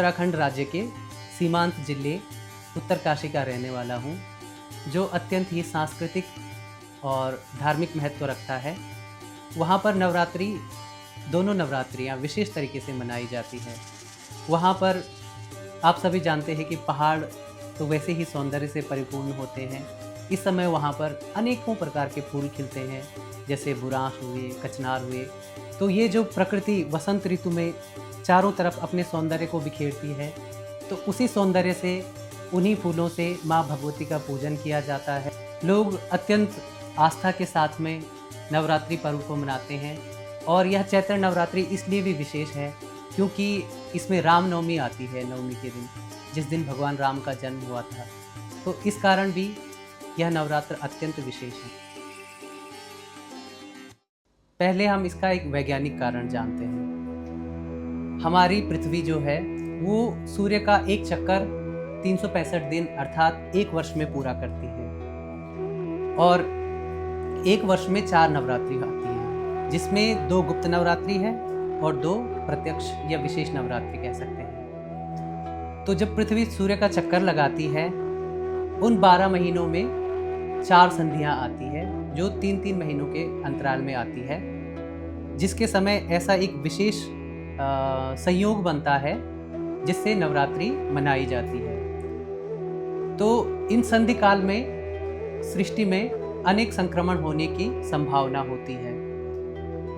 उत्तराखंड राज्य के सीमांत जिले उत्तरकाशी का रहने वाला हूँ, जो अत्यंत ही सांस्कृतिक और धार्मिक महत्व रखता है। वहाँ पर नवरात्रि, दोनों नवरात्रियाँ विशेष तरीके से मनाई जाती हैं। वहाँ पर आप सभी जानते हैं कि पहाड़ तो वैसे ही सौंदर्य से परिपूर्ण होते हैं। इस समय वहाँ पर अनेकों प्रकार के फूल खिलते हैं, जैसे बुरांश हुए, कचनार हुए। तो ये जो प्रकृति वसंत ऋतु में चारों तरफ अपने सौंदर्य को बिखेरती है, तो उसी सौंदर्य से, उन्हीं फूलों से माँ भगवती का पूजन किया जाता है। लोग अत्यंत आस्था के साथ में नवरात्रि पर्व को मनाते हैं। और यह चैत्र नवरात्रि इसलिए भी विशेष है क्योंकि इसमें रामनवमी आती है, नवमी के दिन, जिस दिन भगवान राम का जन्म हुआ था। तो इस कारण भी यह नवरात्र अत्यंत विशेष है। पहले हम इसका एक वैज्ञानिक कारण जानते हैं। हमारी पृथ्वी जो है वो सूर्य का एक चक्कर 365 दिन अर्थात एक वर्ष में पूरा करती है। और एक वर्ष में 4 नवरात्रि आती है, जिसमें 2 गुप्त नवरात्रि है और 2 प्रत्यक्ष या विशेष नवरात्रि कह सकते हैं। तो जब पृथ्वी सूर्य का चक्कर लगाती है, उन 12 महीनों में 4 संधियां आती है, जो 3-3 महीनों के अंतराल में आती है, जिसके समय ऐसा एक विशेष संयोग बनता है जिससे नवरात्रि मनाई जाती है। तो इन संधि काल में सृष्टि में अनेक संक्रमण होने की संभावना होती है,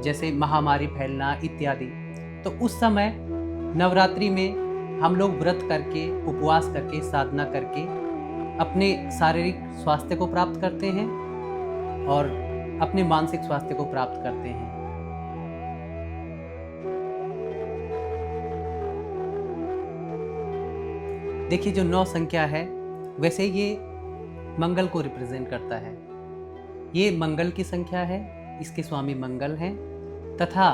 जैसे महामारी फैलना इत्यादि। तो उस समय नवरात्रि में हम लोग व्रत करके, उपवास करके, साधना करके अपने शारीरिक स्वास्थ्य को प्राप्त करते हैं और अपने मानसिक स्वास्थ्य को प्राप्त करते हैं। देखिए, जो 9 संख्या है, वैसे ये मंगल को रिप्रेजेंट करता है। ये मंगल की संख्या है, इसके स्वामी मंगल हैं, तथा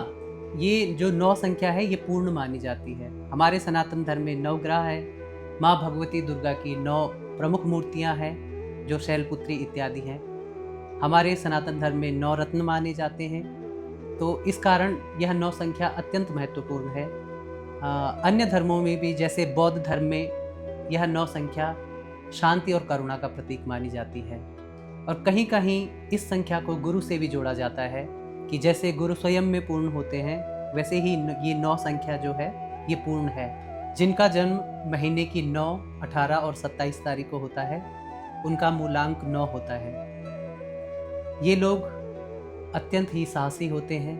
ये जो 9 संख्या है ये पूर्ण मानी जाती है। हमारे सनातन धर्म में 9 ग्रह है, माँ भगवती दुर्गा की 9 प्रमुख मूर्तियाँ हैं, जो शैलपुत्री इत्यादि हैं। हमारे सनातन धर्म में 9 रत्न माने जाते हैं। तो इस कारण यह 9 संख्या अत्यंत महत्वपूर्ण है। अन्य धर्मों में भी, जैसे बौद्ध धर्म में, यह 9 संख्या शांति और करुणा का प्रतीक मानी जाती है। और कहीं कहीं इस संख्या को गुरु से भी जोड़ा जाता है कि जैसे गुरु स्वयं में पूर्ण होते हैं, वैसे ही ये 9 संख्या जो है ये पूर्ण है। जिनका जन्म महीने की 9, 18 और 27 तारीख को होता है, उनका मूलांक 9 होता है। ये लोग अत्यंत ही साहसी होते हैं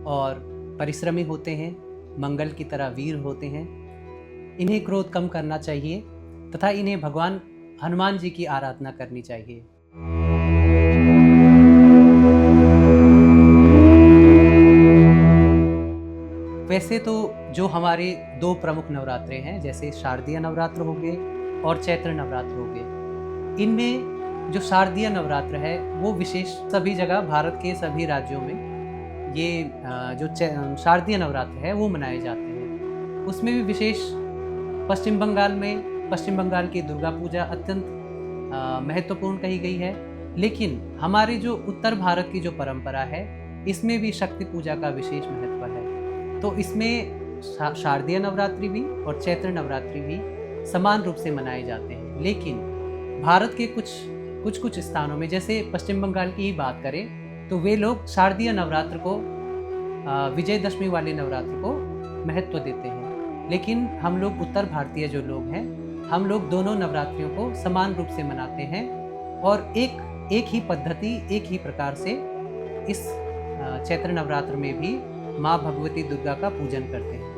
और परिश्रमी होते हैं, मंगल की तरह वीर होते हैं। इन्हें क्रोध कम करना चाहिए तथा इन्हें भगवान हनुमान जी की आराधना करनी चाहिए। वैसे तो जो हमारे 2 प्रमुख नवरात्रे हैं, जैसे शारदीय नवरात्र हो गए और चैत्र नवरात्र हो गए, इनमें जो शारदीय नवरात्र है वो विशेष सभी जगह, भारत के सभी राज्यों में ये जो शारदीय नवरात्र है वो मनाए जाते हैं। उसमें भी विशेष पश्चिम बंगाल की दुर्गा पूजा अत्यंत महत्वपूर्ण कही गई है। लेकिन हमारे जो उत्तर भारत की जो परंपरा है, इसमें भी शक्ति पूजा का विशेष महत्व है। तो इसमें शारदीय नवरात्रि भी और चैत्र नवरात्रि भी समान रूप से मनाए जाते हैं। लेकिन भारत के कुछ स्थानों में, जैसे पश्चिम बंगाल की ही बात करें, तो वे लोग शारदीय नवरात्र को, विजयदशमी वाले नवरात्र को महत्व देते हैं। लेकिन हम लोग उत्तर भारतीय जो लोग हैं, हम लोग दोनों नवरात्रियों को समान रूप से मनाते हैं और एक ही पद्धति, एक ही प्रकार से इस चैत्र नवरात्र में भी माँ भगवती दुर्गा का पूजन करते हैं।